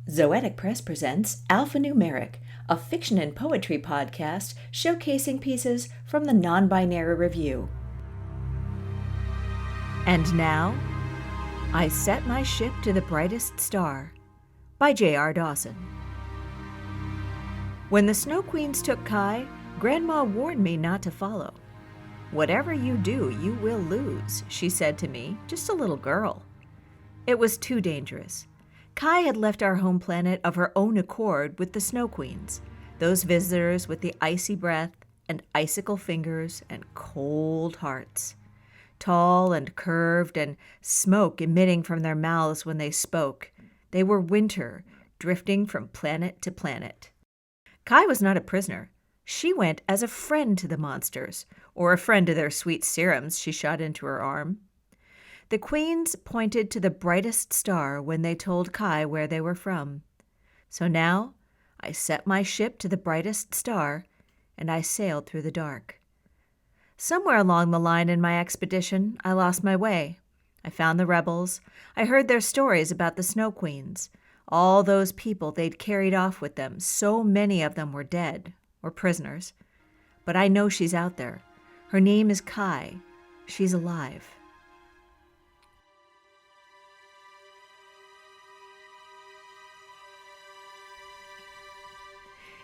Zoetic Press presents Alphanumeric, a fiction and poetry podcast showcasing pieces from the NonBinary Review. And now, I Set My Ship to the Brightest Star by J.R. Dawson. When the Snow Queens took Kai, Grandma warned me not to follow. "Whatever you do, you will lose," she said to me, just a little girl. It was too dangerous. Kai had left our home planet of her own accord with the Snow Queens, those visitors with the icy breath and icicle fingers and cold hearts. Tall and curved and smoke emitting from their mouths when they spoke, they were winter, drifting from planet to planet. Kai was not a prisoner. She went as a friend to the monsters, or a friend to their sweet serums she shot into her arm. The queens pointed to the brightest star when they told Kai where they were from. So now I set my ship to the brightest star, and I sailed through the dark. Somewhere along the line in my expedition, I lost my way. I found the rebels. I heard their stories about the Snow Queens, all those people they'd carried off with them. So many of them were dead, or prisoners. But I know she's out there. Her name is Kai. She's alive.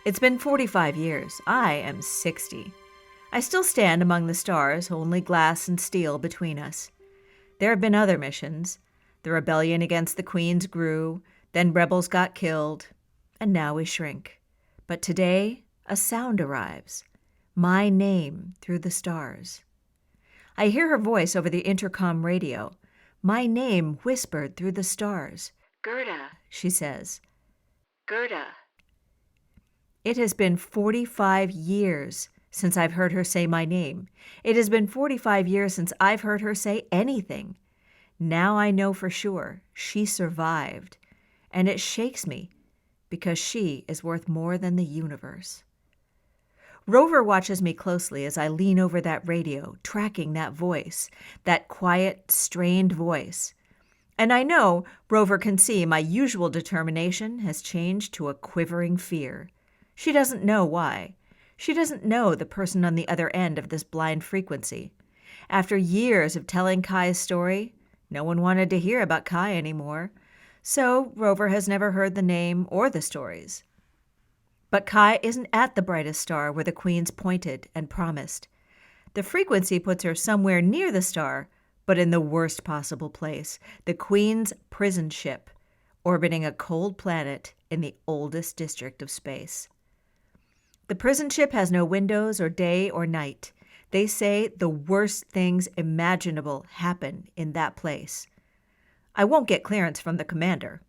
It's been 45 years. I am 60. I still stand among the stars, only glass and steel between us. There have been other missions. The rebellion against the queens grew, then rebels got killed, and now we shrink. But today, a sound arrives. My name through the stars. I hear her voice over the intercom radio. My name whispered through the stars. "Gerda," she says. "Gerda." It has been 45 years since I've heard her say my name. It has been 45 years since I've heard her say anything. Now I know for sure she survived, and it shakes me because she is worth more than the universe. Rover watches me closely as I lean over that radio, tracking that voice, that quiet, strained voice. And I know Rover can see my usual determination has changed to a quivering fear. She doesn't know why. She doesn't know the person on the other end of this blind frequency. After years of telling Kai's story, no one wanted to hear about Kai anymore. So Rover has never heard the name or the stories. But Kai isn't at the brightest star where the queens pointed and promised. The frequency puts her somewhere near the star, but in the worst possible place, the queen's prison ship, orbiting a cold planet in the oldest district of space. The prison ship has no windows or day or night. They say the worst things imaginable happen in that place. I won't get clearance from the commander.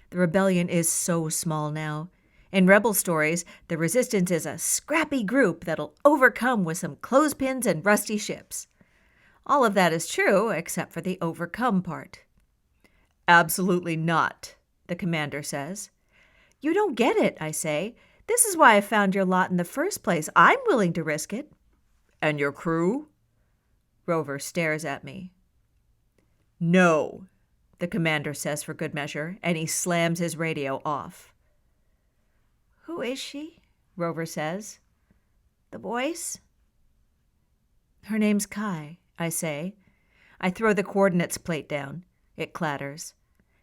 The rebellion is so small now. In rebel stories, the resistance is a scrappy group that'll overcome with some clothespins and rusty ships. All of that is true, except for the overcome part. "Absolutely not," the commander says. "You don't get it," I say. "This is why I found your lot in the first place. I'm willing to risk it." "And your crew?" Rover stares at me. "No," the commander says for good measure, and he slams his radio off. "Who is she?" Rover says. "The voice?" "Her name's Kai," I say. I throw the coordinates plate down. It clatters.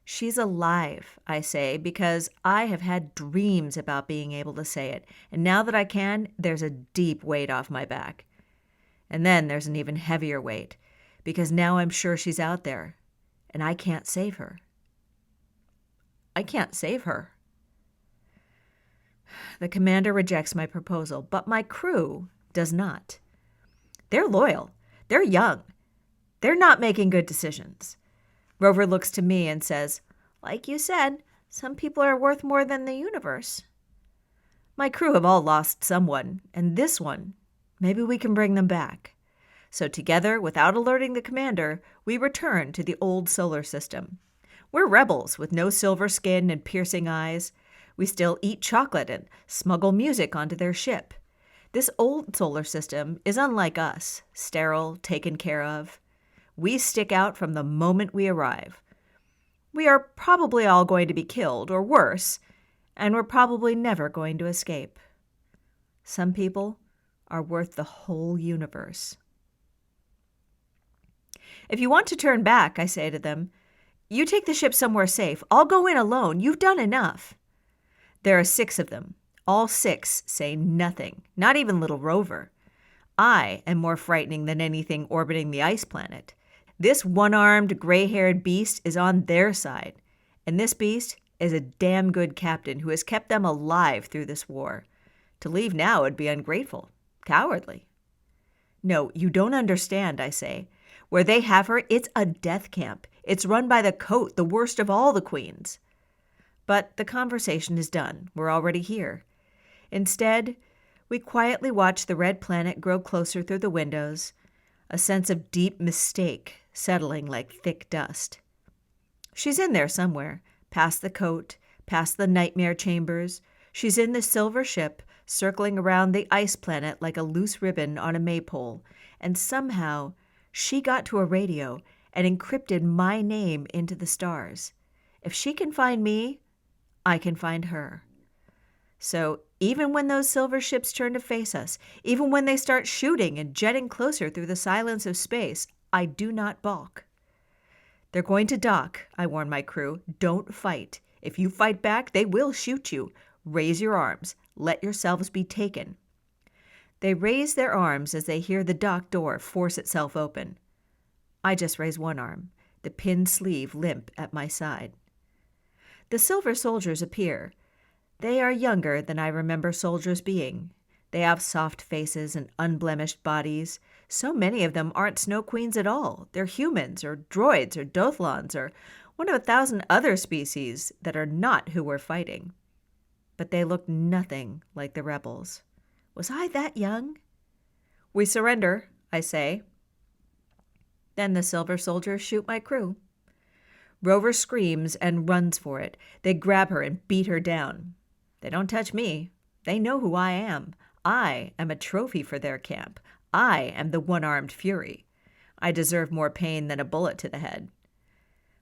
"She's alive," I say, because I have had dreams about being able to say it, and now that I can, there's a deep weight off my back. And then there's an even heavier weight, because now I'm sure she's out there, and I can't save her. I can't save her. The commander rejects my proposal, but my crew does not. They're loyal. They're young. They're not making good decisions. Rover looks to me and says, "Like you said, some people are worth more than the universe." My crew have all lost someone, and this one, maybe we can bring them back. So together, without alerting the commander, we return to the old solar system. We're rebels with no silver skin and piercing eyes. We still eat chocolate and smuggle music onto their ship. This old solar system is unlike us, sterile, taken care of. We stick out from the moment we arrive. We are probably all going to be killed, or worse, and we're probably never going to escape. Some people are worth the whole universe. If you want to turn back, I say to them, you take the ship somewhere safe. I'll go in alone. You've done enough. There are 6 of them. All 6 say nothing, not even little Rover. I am more frightening than anything orbiting the ice planet. This one-armed, gray-haired beast is on their side, and this beast is a damn good captain who has kept them alive through this war. To leave now would be ungrateful, cowardly. No, you don't understand, I say. Where they have her, it's a death camp. It's run by the Coat, the worst of all the queens. But the conversation is done. We're already here. Instead, we quietly watch the red planet grow closer through the windows, a sense of deep mistake settling like thick dust. She's in there somewhere, past the Coat, past the nightmare chambers. She's in the silver ship, circling around the ice planet like a loose ribbon on a maypole, and somehow she got to a radio and encrypted my name into the stars. If she can find me, I can find her. So even when those silver ships turn to face us, even when they start shooting and jetting closer through the silence of space, I do not balk. They're going to dock, I warn my crew. Don't fight. If you fight back, they will shoot you. Raise your arms. Let yourselves be taken. They raise their arms as they hear the dock door force itself open. I just raise one arm, the pinned sleeve limp at my side. The silver soldiers appear. They are younger than I remember soldiers being. They have soft faces and unblemished bodies. So many of them aren't snow queens at all. They're humans or droids or dothlons or one of 1,000 other species that are not who we're fighting. But they look nothing like the rebels. Was I that young? We surrender, I say. Then the silver soldiers shoot my crew. Rover screams and runs for it. They grab her and beat her down. They don't touch me. They know who I am. I am a trophy for their camp. I am the one-armed fury. I deserve more pain than a bullet to the head.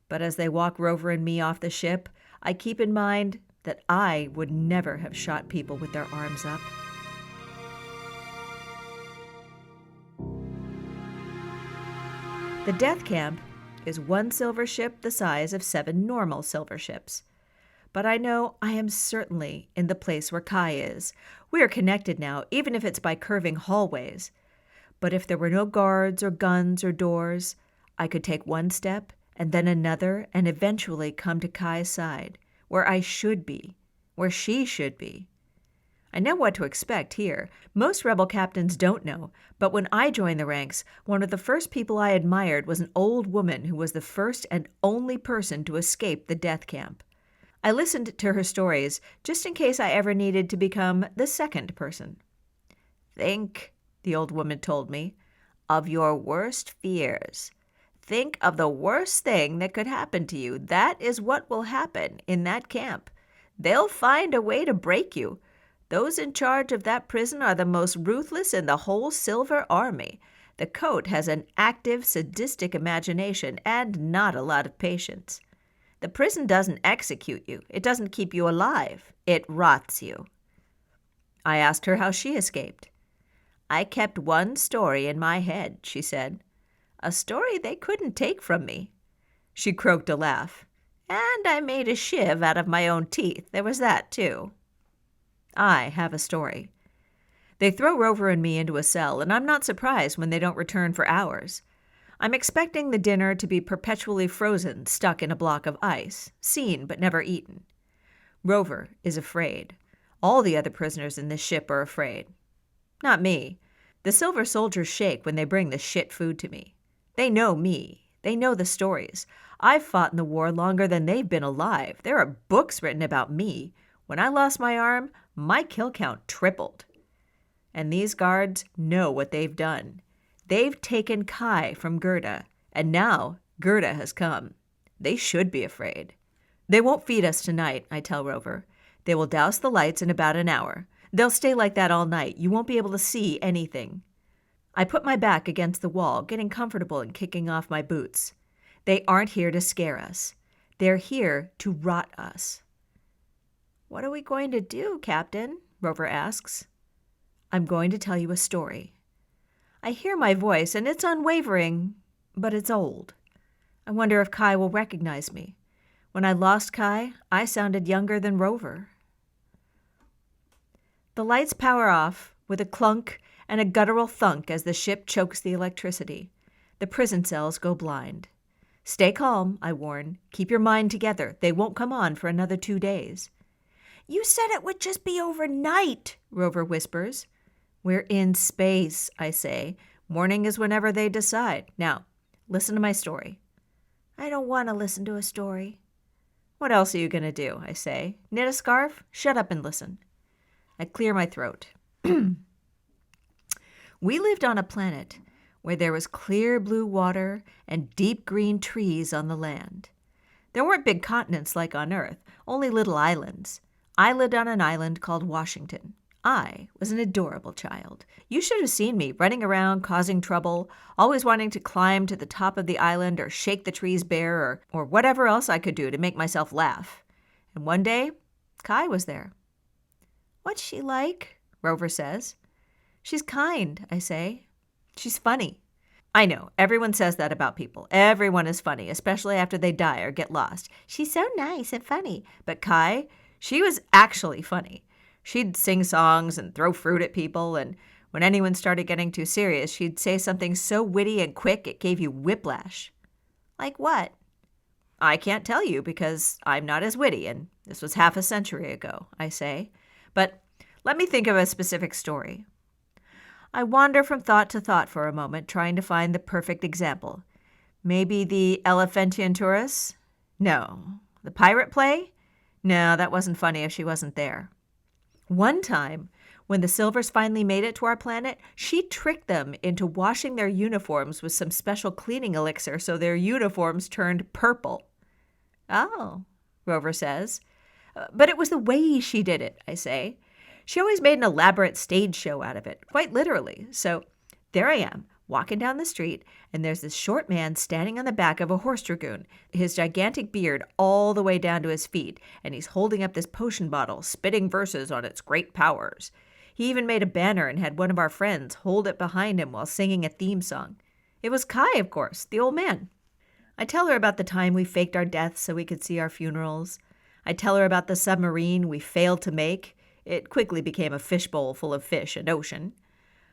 But as they walk Rover and me off the ship, I keep in mind that I would never have shot people with their arms up. The death camp is one silver ship the size of 7 normal silver ships. But I know I am certainly in the place where Kai is. We are connected now, even if it's by curving hallways. But if there were no guards or guns or doors, I could take one step and then another and eventually come to Kai's side, where I should be, where she should be. I know what to expect here. Most rebel captains don't know, but when I joined the ranks, one of the first people I admired was an old woman who was the first and only person to escape the death camp. I listened to her stories just in case I ever needed to become the second person. Think, the old woman told me, of your worst fears. Think of the worst thing that could happen to you. That is what will happen in that camp. They'll find a way to break you. Those in charge of that prison are the most ruthless in the whole Silver Army. The Coat has an active, sadistic imagination and not a lot of patience. The prison doesn't execute you. It doesn't keep you alive. It rots you. I asked her how she escaped. I kept one story in my head, she said. A story they couldn't take from me. She croaked a laugh. And I made a shiv out of my own teeth. There was that, too. I have a story. They throw Rover and me into a cell, and I'm not surprised when they don't return for hours. I'm expecting the dinner to be perpetually frozen, stuck in a block of ice, seen but never eaten. Rover is afraid. All the other prisoners in this ship are afraid. Not me. The silver soldiers shake when they bring the shit food to me. They know me. They know the stories. I've fought in the war longer than they've been alive. There are books written about me. When I lost my arm, my kill count tripled. And these guards know what they've done. They've taken Kai from Gerda, and now Gerda has come. They should be afraid. They won't feed us tonight, I tell Rover. They will douse the lights in about an hour. They'll stay like that all night. You won't be able to see anything. I put my back against the wall, getting comfortable and kicking off my boots. They aren't here to scare us. They're here to rot us. What are we going to do, Captain? Rover asks. I'm going to tell you a story. I hear my voice, and it's unwavering, but it's old. I wonder if Kai will recognize me. When I lost Kai, I sounded younger than Rover. The lights power off with a clunk and a guttural thunk as the ship chokes the electricity. The prison cells go blind. Stay calm, I warn. Keep your mind together. They won't come on for another 2 days. You said it would just be overnight, Rover whispers. We're in space, I say. Morning is whenever they decide. Now, listen to my story. I don't want to listen to a story. What else are you going to do, I say. Knit a scarf? Shut up and listen. I clear my throat. We lived on a planet where there was clear blue water and deep green trees on the land. There weren't big continents like on Earth, only little islands. I lived on an island called Washington. I was an adorable child. You should have seen me running around causing trouble, always wanting to climb to the top of the island or shake the trees bare or whatever else I could do to make myself laugh. And one day, Kai was there. What's she like? Rover says. She's kind, I say. She's funny. I know, everyone says that about people. Everyone is funny, especially after they die or get lost. She's so nice and funny. But Kai, she was actually funny. She'd sing songs and throw fruit at people, and when anyone started getting too serious, she'd say something so witty and quick it gave you whiplash. Like what? I can't tell you because I'm not as witty, and this was half a century ago, I say. But let me think of a specific story. I wander from thought to thought for a moment, trying to find the perfect example. Maybe the Elephantian Tourist? No. The pirate play? No, that wasn't funny if she wasn't there. One time, when the Silvers finally made it to our planet, she tricked them into washing their uniforms with some special cleaning elixir so their uniforms turned purple. Oh, Rover says. But it was the way she did it, I say. She always made an elaborate stage show out of it, quite literally. So there I am, walking down the street, and there's this short man standing on the back of a horse dragoon, his gigantic beard all the way down to his feet, and he's holding up this potion bottle, spitting verses on its great powers. He even made a banner and had one of our friends hold it behind him while singing a theme song. It was Kai, of course, the old man. I tell her about the time we faked our deaths so we could see our funerals. I tell her about the submarine we failed to make. It quickly became a fishbowl full of fish and ocean.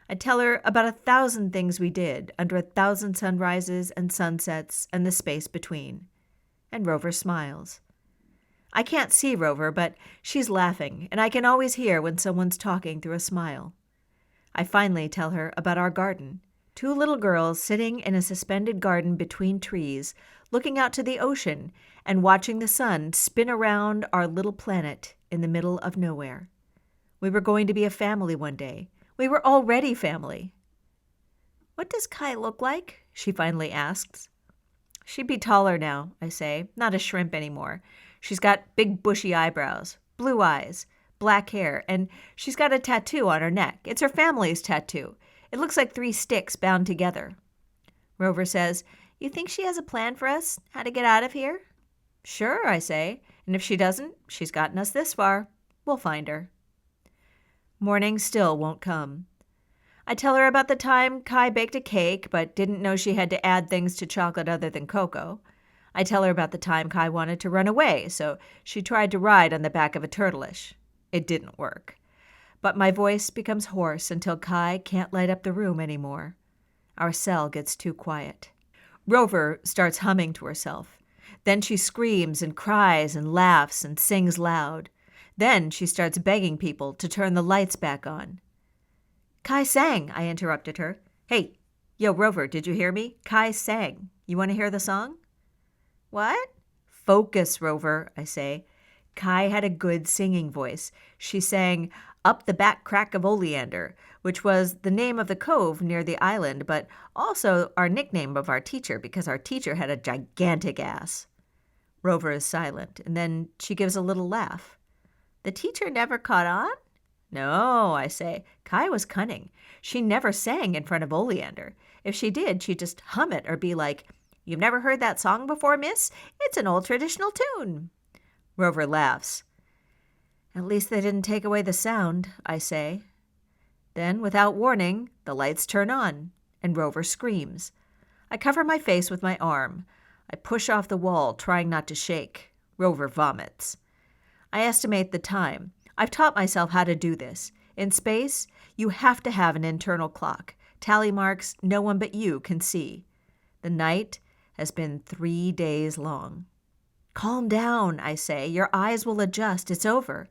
I tell her about 1,000 things we did under 1,000 sunrises and sunsets and the space between. And Rover smiles. I can't see Rover, but she's laughing, and I can always hear when someone's talking through a smile. I finally tell her about our garden. 2 little girls sitting in a suspended garden between trees, looking out to the ocean and watching the sun spin around our little planet in the middle of nowhere. We were going to be a family one day. We were already family. What does Kai look like? She finally asks. She'd be taller now, I say, not a shrimp anymore. She's got big bushy eyebrows, blue eyes, black hair, and she's got a tattoo on her neck. It's her family's tattoo. It looks like 3 sticks bound together. Rover says, You think she has a plan for us, how to get out of here? Sure, I say, and if she doesn't, she's gotten us this far. We'll find her. Morning still won't come. I tell her about the time Kai baked a cake but didn't know she had to add things to chocolate other than cocoa. I tell her about the time Kai wanted to run away, so she tried to ride on the back of a turtleish. It didn't work. But my voice becomes hoarse until Kai can't light up the room anymore. Our cell gets too quiet. Rover starts humming to herself. Then she screams and cries and laughs and sings loud. Then she starts begging people to turn the lights back on. Kai sang, I interrupted her. Hey, yo, Rover, did you hear me? Kai sang. You want to hear the song? What? Focus, Rover, I say. Kai had a good singing voice. She sang Up the Back Crack of Oleander, which was the name of the cove near the island, but also our nickname of our teacher because our teacher had a gigantic ass. Rover is silent, and then she gives a little laugh. The teacher never caught on? No, I say. Kai was cunning. She never sang in front of Oleander. If she did, she'd just hum it or be like, You've never heard that song before, miss? It's an old traditional tune. Rover laughs. At least they didn't take away the sound, I say. Then, without warning, the lights turn on, and Rover screams. I cover my face with my arm. I push off the wall, trying not to shake. Rover vomits. I estimate the time. I've taught myself how to do this. In space, you have to have an internal clock. Tally marks no one but you can see. The night has been 3 days long. Calm down, I say. Your eyes will adjust. It's over.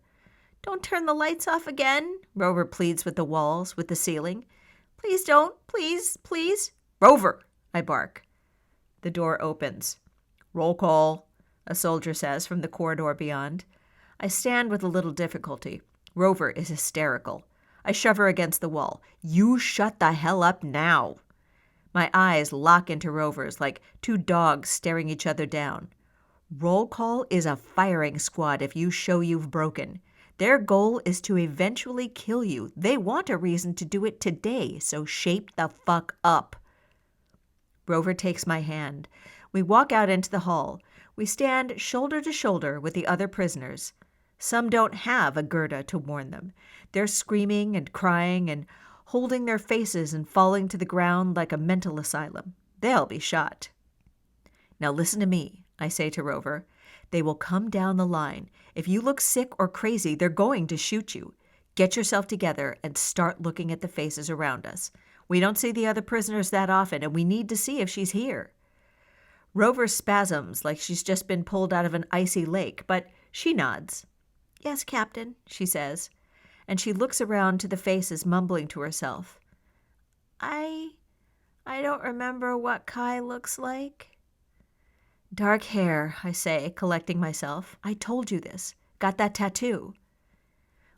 Don't turn the lights off again, Rover pleads with the walls, with the ceiling. Please don't. Please, please. Rover, I bark. The door opens. Roll call, a soldier says from the corridor beyond. I stand with a little difficulty. Rover is hysterical. I shove her against the wall. You shut the hell up now. My eyes lock into Rover's like two dogs staring each other down. Roll call is a firing squad if you show you've broken. Their goal is to eventually kill you. They want a reason to do it today, so shape the fuck up. Rover takes my hand. We walk out into the hall. We stand shoulder to shoulder with the other prisoners. Some don't have a Gerda to warn them. They're screaming and crying and holding their faces and falling to the ground like a mental asylum. They'll be shot. Now listen to me, I say to Rover. They will come down the line. If you look sick or crazy, they're going to shoot you. Get yourself together and start looking at the faces around us. We don't see the other prisoners that often, and we need to see if she's here. Rover spasms like she's just been pulled out of an icy lake, but she nods. Yes, Captain, she says, and she looks around to the faces, mumbling to herself. I don't remember what Kai looks like. Dark hair, I say, collecting myself. I told you this. Got that tattoo.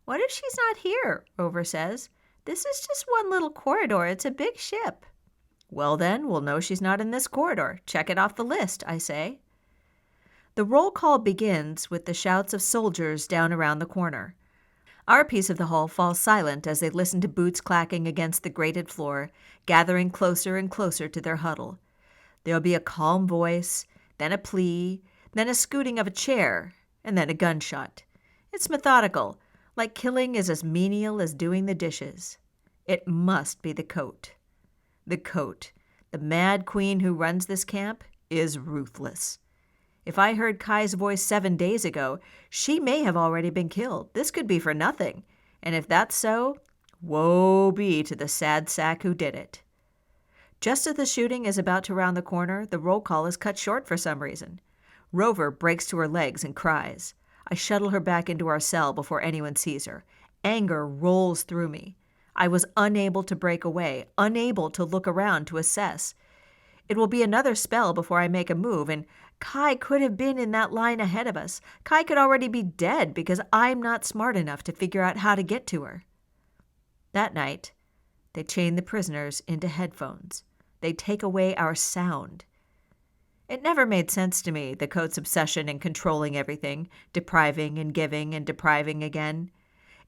What if she's not here? Rover says. This is just one little corridor. It's a big ship. Well then, we'll know she's not in this corridor. Check it off the list, I say. The roll call begins with the shouts of soldiers down around the corner. Our piece of the hall falls silent as they listen to boots clacking against the grated floor, gathering closer and closer to their huddle. There'll be a calm voice, then a plea, then a scooting of a chair, and then a gunshot. It's methodical, like killing is as menial as doing the dishes. It must be the coat. The coat, the mad queen who runs this camp, is ruthless. If I heard Kai's voice 7 days ago, she may have already been killed. This could be for nothing. And if that's so, woe be to the sad sack who did it. Just as the shooting is about to round the corner, the roll call is cut short for some reason. Rover breaks to her legs and cries. I shuttle her back into our cell before anyone sees her. Anger rolls through me. I was unable to break away, unable to look around to assess. It will be another spell before I make a move, and Kai could have been in that line ahead of us. Kai could already be dead because I'm not smart enough to figure out how to get to her. That night, they chain the prisoners into headphones. They take away our sound. It never made sense to me, the coat's obsession in controlling everything, depriving and giving and depriving again.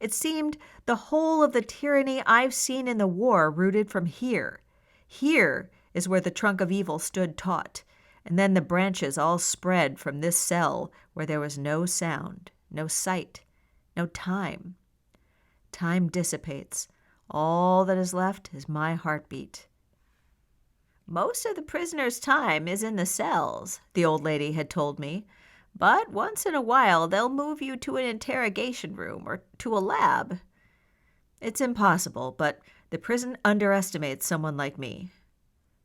It seemed the whole of the tyranny I've seen in the war rooted from here. Here is where the trunk of evil stood taut, and then the branches all spread from this cell where there was no sound, no sight, no time. Time dissipates. All that is left is my heartbeat. Most of the prisoners' time is in the cells, the old lady had told me, but once in a while they'll move you to an interrogation room or to a lab. It's impossible, but the prison underestimates someone like me.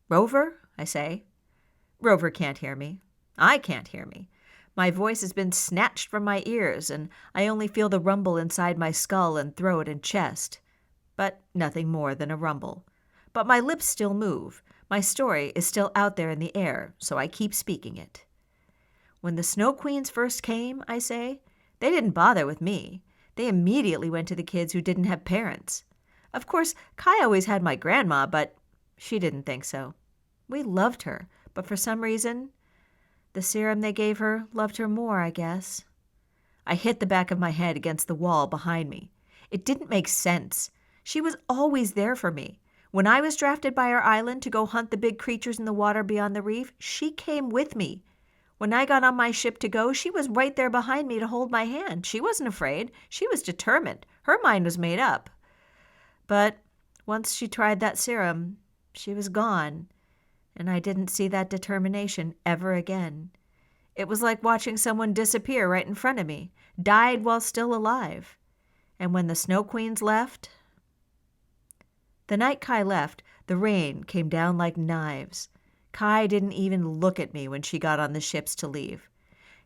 Rover, I say. Rover can't hear me. I can't hear me. My voice has been snatched from my ears, and I only feel the rumble inside my skull and throat and chest. But nothing more than a rumble. But my lips still move. My story is still out there in the air, so I keep speaking it. When the Snow Queens first came, I say, they didn't bother with me. They immediately went to the kids who didn't have parents. Of course, Kai always had my grandma, but she didn't think so. We loved her, but for some reason, the serum they gave her loved her more, I guess. I hit the back of my head against the wall behind me. It didn't make sense. She was always there for me. When I was drafted by our island to go hunt the big creatures in the water beyond the reef, she came with me. When I got on my ship to go, she was right there behind me to hold my hand. She wasn't afraid. She was determined. Her mind was made up. But once she tried that serum, she was gone, and I didn't see that determination ever again. It was like watching someone disappear right in front of me, died while still alive. And when the Snow Queens left... The night Kai left, the rain came down like knives. Kai didn't even look at me when she got on the ships to leave.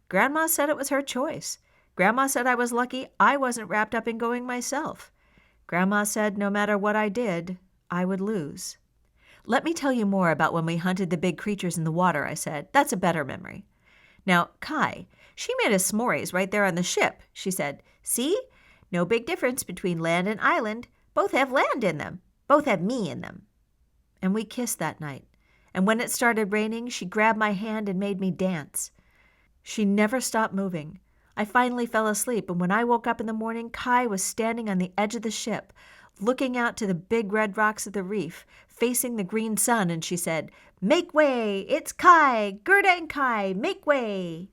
Grandma said it was her choice. Grandma said I was lucky I wasn't wrapped up in going myself. Grandma said no matter what I did, I would lose. Let me tell you more about when we hunted the big creatures in the water, I said. That's a better memory. Now, Kai, she made us s'mores right there on the ship. She said, see? No big difference between land and island. Both have land in them. Both have me in them. And we kissed that night. And when it started raining, she grabbed my hand and made me dance. She never stopped moving. I finally fell asleep, and when I woke up in the morning, Kai was standing on the edge of the ship, looking out to the big red rocks of the reef, facing the green sun, and she said, "Make way! It's Kai! Gerda and Kai, make way!"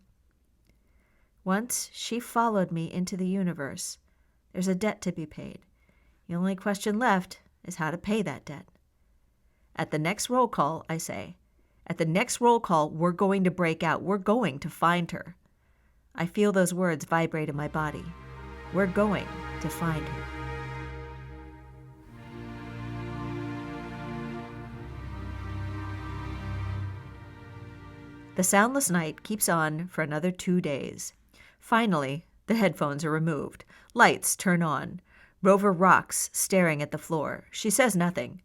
Once she followed me into the universe. There's a debt to be paid. The only question left is how to pay that debt. At the next roll call, I say, at the next roll call, we're going to break out. We're going to find her. I feel those words vibrate in my body. We're going to find her. The soundless night keeps on for another 2 days. Finally, the headphones are removed. Lights turn on. Rover rocks, staring at the floor. She says nothing.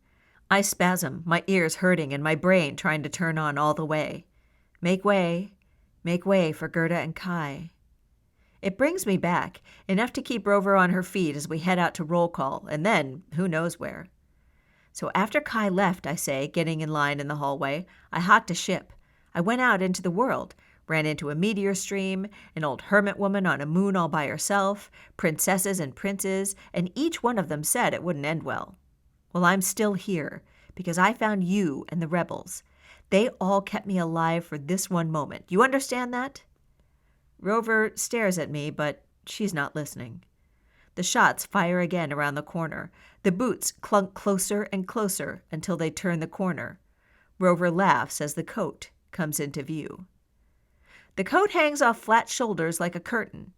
I spasm, my ears hurting and my brain trying to turn on all the way. Make way for Gerda and Kai. It brings me back, enough to keep Rover on her feet as we head out to roll call, and then who knows where. So after Kai left, I say, getting in line in the hallway, I hocked a ship. I went out into the world, ran into a meteor stream, an old hermit woman on a moon all by herself, princesses and princes, and each one of them said it wouldn't end well. Well, I'm still here, because I found you and the rebels. They all kept me alive for this one moment. You understand that? Rover stares at me, but she's not listening. The shots fire again around the corner. The boots clunk closer and closer until they turn the corner. Rover laughs as the coat comes into view. The coat hangs off flat shoulders like a curtain.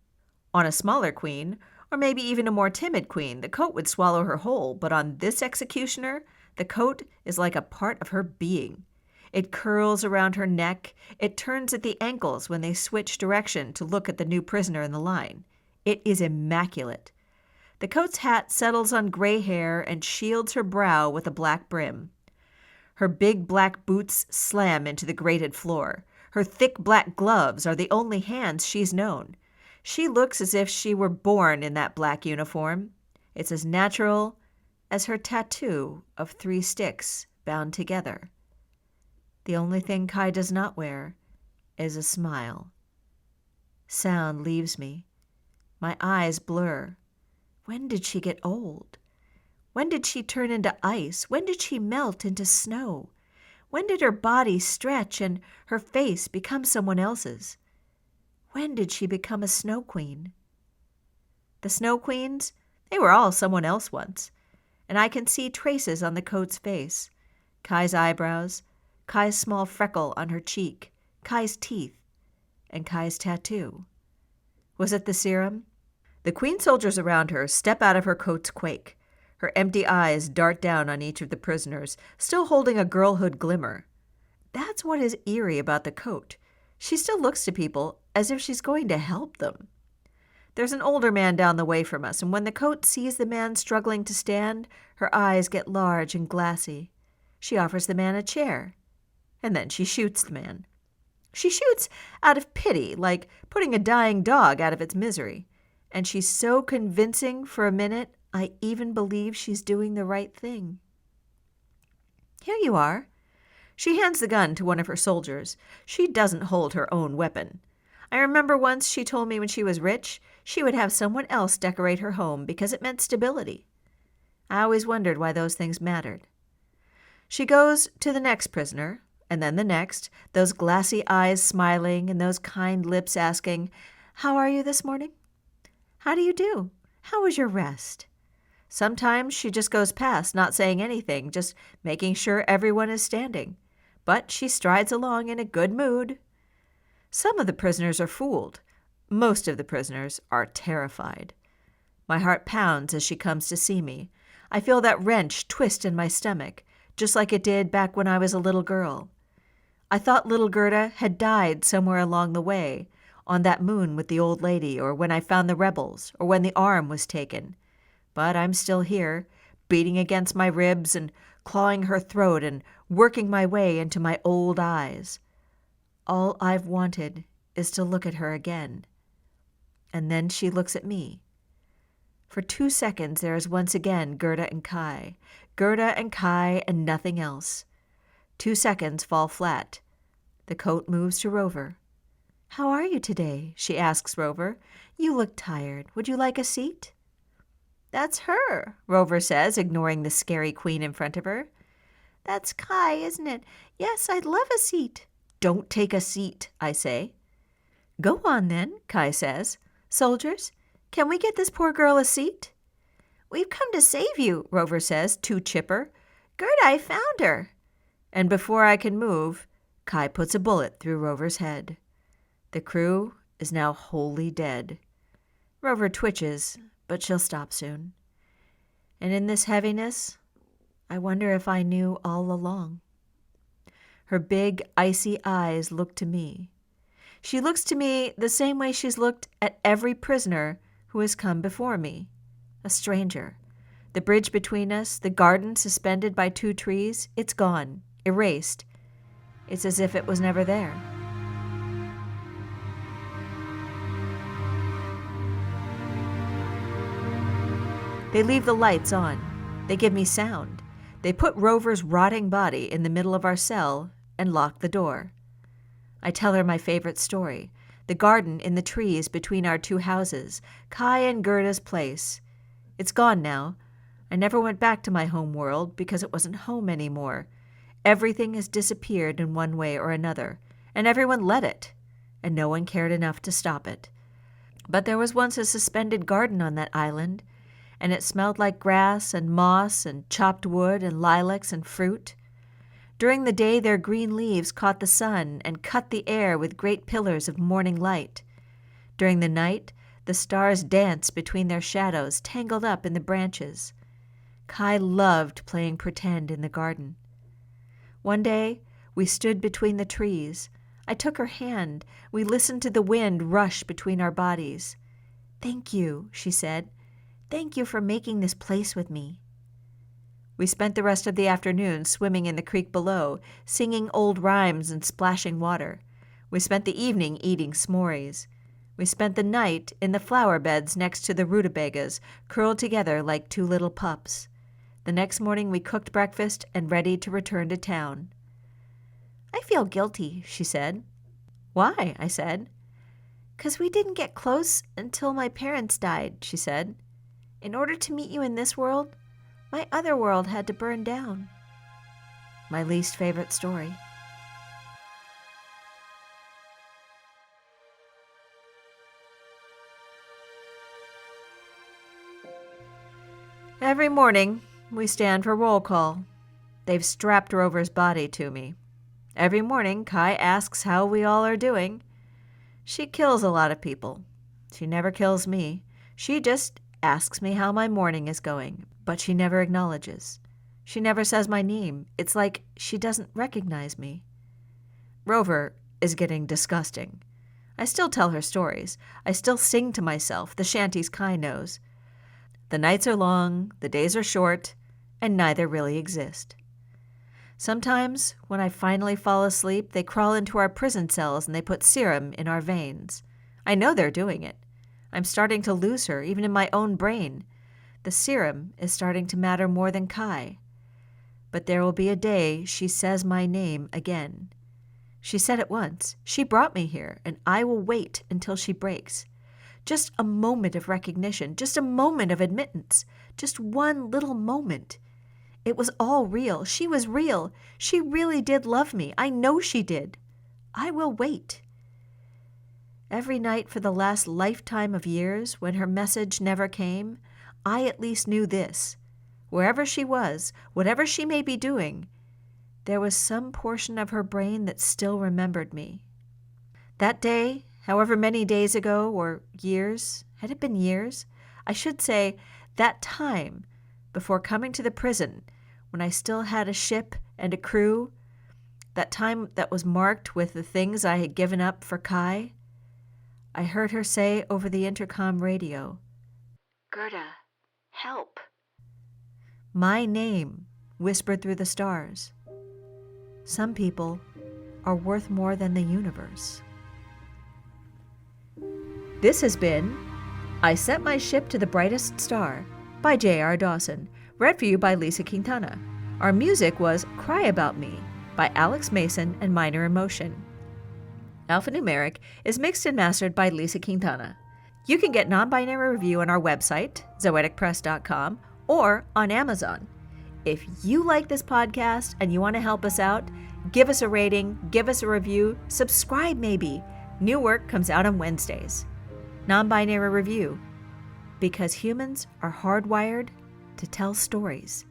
On a smaller queen, or maybe even a more timid queen, the coat would swallow her whole, but on this executioner, the coat is like a part of her being. It curls around her neck. It turns at the ankles when they switch direction to look at the new prisoner in the line. It is immaculate. The coat's hat settles on gray hair and shields her brow with a black brim. Her big black boots slam into the grated floor. Her thick black gloves are the only hands she's known. She looks as if she were born in that black uniform. It's as natural as her tattoo of 3 sticks bound together. The only thing Kai does not wear is a smile. Sound leaves me. My eyes blur. When did she get old? When did she turn into ice? When did she melt into snow? When did her body stretch and her face become someone else's? When did she become a snow queen? The snow queens, they were all someone else once, and I can see traces on the coat's face. Kai's eyebrows, Kai's small freckle on her cheek, Kai's teeth, and Kai's tattoo. Was it the serum? The queen soldiers around her step out of her coat's quake. Her empty eyes dart down on each of the prisoners, still holding a girlhood glimmer. That's what is eerie about the coat. She still looks to people as if she's going to help them. There's an older man down the way from us, and when the coat sees the man struggling to stand, her eyes get large and glassy. She offers the man a chair, and then she shoots the man. She shoots out of pity, like putting a dying dog out of its misery. And she's so convincing for a minute, I even believe she's doing the right thing. Here you are. She hands the gun to one of her soldiers. She doesn't hold her own weapon. I remember once she told me when she was rich, she would have someone else decorate her home because it meant stability. I always wondered why those things mattered. She goes to the next prisoner, and then the next, those glassy eyes smiling and those kind lips asking, "How are you this morning? How do you do? How was your rest?" Sometimes she just goes past, not saying anything, just making sure everyone is standing. But she strides along in a good mood. Some of the prisoners are fooled. Most of the prisoners are terrified. My heart pounds as she comes to see me. I feel that wrench twist in my stomach, just like it did back when I was a little girl. I thought little Gerda had died somewhere along the way, on that moon with the old lady, or when I found the rebels, or when the arm was taken. But I'm still here, beating against my ribs and clawing her throat and working my way into my old eyes. All I've wanted is to look at her again. And then she looks at me. For 2 seconds there is once again Gerda and Kai and nothing else. 2 seconds fall flat. The coat moves to Rover. "How are you today?" she asks Rover. "You look tired. Would you like a seat?" "That's her," Rover says, ignoring the scary queen in front of her. "That's Kai, isn't it? Yes, I'd love a seat." "Don't take a seat," I say. "Go on then," Kai says. "Soldiers, can we get this poor girl a seat?" "We've come to save you," Rover says, too chipper. "Gerda, I found her." And before I can move, Kai puts a bullet through Rover's head. The crew is now wholly dead. Rover twitches, but she'll stop soon. And in this heaviness, I wonder if I knew all along. Her big, icy eyes look to me. She looks to me the same way she's looked at every prisoner who has come before me. A stranger. The bridge between us, the garden suspended by 2 trees, it's gone, erased. It's as if it was never there. They leave the lights on. They give me sound. They put Rover's rotting body in the middle of our cell and lock the door. I tell her my favorite story, the garden in the trees between our 2 houses, Kai and Gerda's place. It's gone now. I never went back to my home world because it wasn't home anymore. Everything has disappeared in one way or another, and everyone let it, and no one cared enough to stop it. But there was once a suspended garden on that island, and it smelled like grass and moss and chopped wood and lilacs and fruit. During the day their green leaves caught the sun and cut the air with great pillars of morning light. During the night, the stars danced between their shadows, tangled up in the branches. Kai loved playing pretend in the garden. One day, we stood between the trees. I took her hand. We listened to the wind rush between our bodies. "Thank you," she said. "Thank you for making this place with me." We spent the rest of the afternoon swimming in the creek below, singing old rhymes and splashing water. We spent the evening eating s'mores. We spent the night in the flower beds next to the rutabagas, curled together like 2 little pups. The next morning we cooked breakfast and ready to return to town. "I feel guilty," she said. "Why?" I said. "'Cause we didn't get close until my parents died," she said. "In order to meet you in this world, my other world had to burn down." My least favorite story. Every morning, we stand for roll call. They've strapped Rover's body to me. Every morning, Kai asks how we all are doing. She kills a lot of people. She never kills me. She just asks me how my morning is going, but she never acknowledges. She never says my name. It's like she doesn't recognize me. Rover is getting disgusting. I still tell her stories. I still sing to myself the shanties Kai knows. The nights are long, the days are short, and neither really exist. Sometimes, when I finally fall asleep, they crawl into our prison cells and they put serum in our veins. I know they're doing it. I'm starting to lose her, even in my own brain. The serum is starting to matter more than Kai. But there will be a day she says my name again. She said it once. She brought me here, and I will wait until she breaks. Just a moment of recognition, just a moment of admittance, just one little moment. It was all real. She was real. She really did love me. I know she did. I will wait. Every night for the last lifetime of years, when her message never came, I at least knew this. Wherever she was, whatever she may be doing, there was some portion of her brain that still remembered me. That day, however many days ago, or years, had it been years? I should say, that time before coming to the prison, when I still had a ship and a crew, that time that was marked with the things I had given up for Kai, I heard her say over the intercom radio, "Gerda, help." My name whispered through the stars. Some people are worth more than the universe. This has been I Sent My Ship to the Brightest Star by J.R. Dawson, read for you by Lisa Quintana. Our music was Cry About Me by Alex Mason and Minor Emotion. Alphanumeric is mixed and mastered by Lisa Quintana. You can get Non-Binary Review on our website, zoeticpress.com, or on Amazon. If you like this podcast and you want to help us out, give us a rating, give us a review, subscribe maybe. New work comes out on Wednesdays. Non-Binary Review, because humans are hardwired to tell stories.